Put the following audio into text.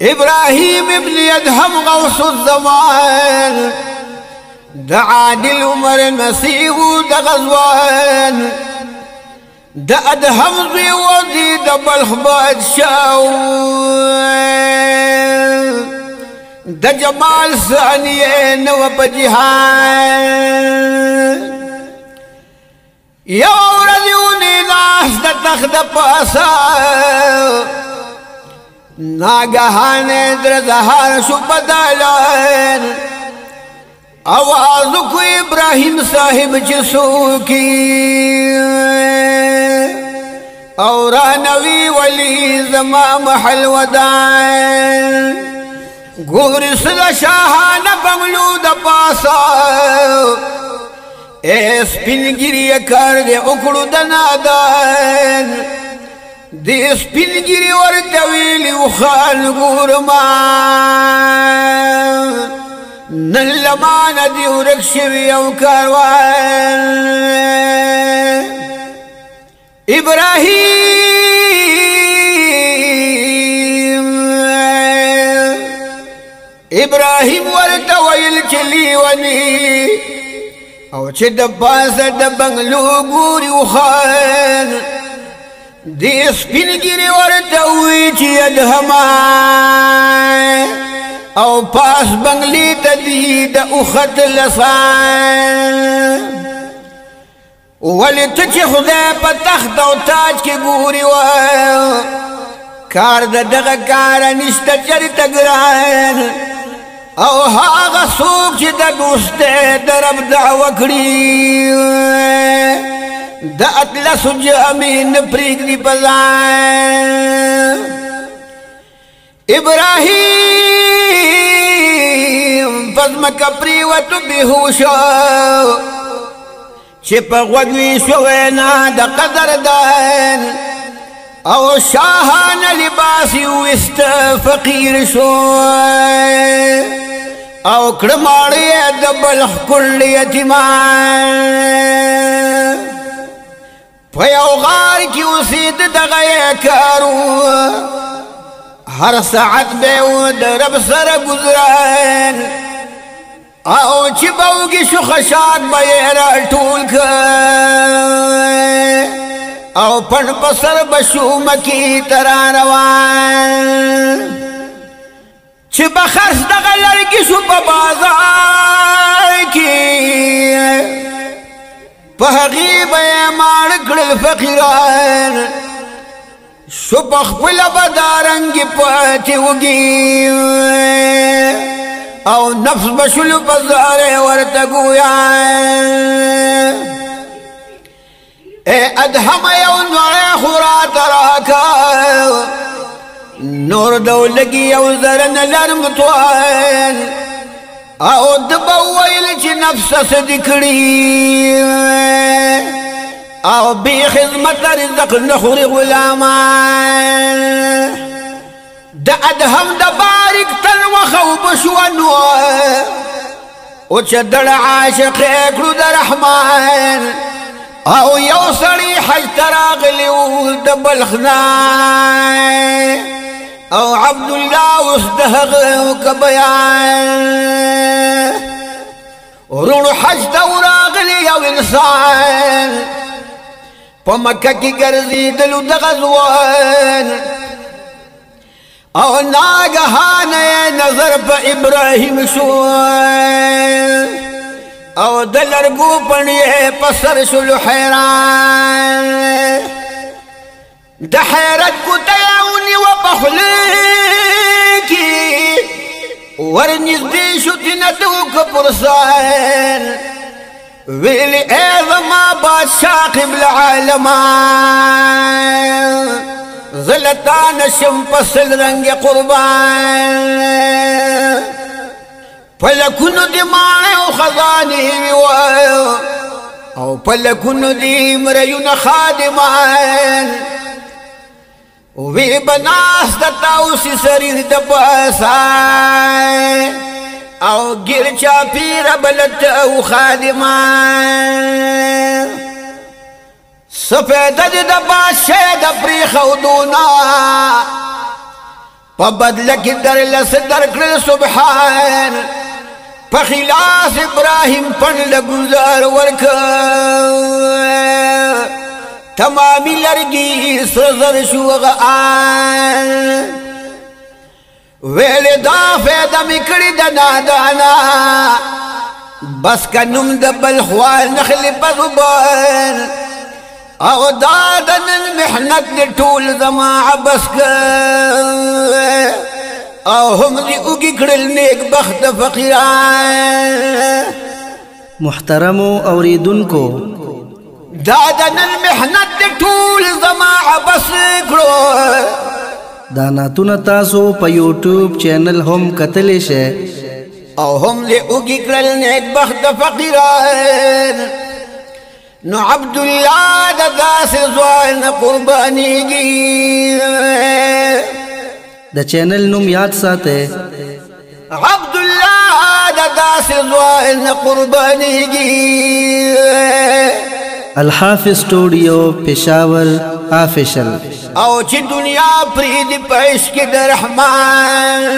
إبراهيم ابن أدهم غوث الزمان دا عادل عمر المسيح دا غزوان دا أدهم ذي ودي دا بلخ بادشاو دا جمال ثانيين وبجهان يو رضيوني ناس دا تخد پاسا ناگہان در زہار شو بدالان آوازو کو ابراہیم صاحب جسو کی اورانوی ولی زما محل ودان گوری صدا شاہان بنگلو دا پاسا ایس پنگیری کر دے اکڑو دنادان دیس پنگیری ورطویلی وخال گورمان نن لمان دیو رکشوی او کاروان ابراہیم ورطویل چلی ونی او چه دباس دبنگلو گوری وخال دیس پنگیری ورطوی چی ادهمان او پاس بنگلی تدید اخت لسان ولی تچی خدای پا تخت و تاج کی گوری و کار دغ کار نشتا چرت گران او هاغ سوک چی دا دوست درب دعوکڑی دا اطلس جامین پریک دی پزان ابراہیم پزمک پریوتو بیہوشا چپا غوگوی شوینا دا قدر دان او شاہان لباسی وست فقیر شو او کرماڑی دبلخ کل یتیمان پیو غار کی اسید دغی کارو ہر ساعت بیو درب سر گزران او چی باوگی شخشات بیرا ٹول کر او پن پسر بشومکی تران روان چی بخرس دغلر کی شو بازار کی پہغیب ایمان کڑل فقیران شو بخبل بدارنگی پاتی وگی او نفس بشل بزار ورتگویان اے ادہم یو نوڑے خورات راکا نور دولگی یو زرن لرمتوان او دبویل چی نفس صدکڑی او بی خدمت رزق نخوری غلامان دا ادهم دا بارک تن وخوب شوانو او چا دل عاشق اکلو دا رحمان او یو سڑی حج تراغلی و دا بلخنان او عبداللہ اسدہغ کبیان رون حج دوراغلی او انسان پا مکہ کی گرزی دلو دغزوان او ناگہان نظر پا ابراہیم شوان او دلرگو پنیے پسر شلو حیران دا حیرت کو تیاونی و پخلیکی ورنیز دیشو تینتو کپرسان ویلی ایضا بادشاہ قبل عالمان ظلتان شم پسل رنگ قربان پلکنو دی مانے و خزانی او پلکنو دی مریون خادمان وی بناس دتاوسی سریر دپاسان او گر چاپی ربلت او خادمان سفیده دی دا بادشاہ دا پریخودونا پا بدلکی در لس درکل سبحان پا خلاص ابراہیم پن لگزار ورکر تمامی لرگی سرزر شوغ آن ویل دا فیدا مکڑی دا نادانا بس کا نم دا بلخوال نخل پزبان او دادن المحنت دی طول زما عبس کا او هم دی اگی کرل نیک بخت فقیران محترم اوریدن کو دادن المحنت دی طول زما عبس کرو داناتون تاسو په یوټیوب چینل هم کتلی شئ او هم دی اگی کرل نیک بخت فقیران نو عبداللہ دا داس زوان قربانی گی د چینل نوم یاد ساته عبداللہ دا داس زوان قربانی گی الحافظ سٹوڈیو پشاور آفیشل او چی دنیا پرید پیش کی در رحمان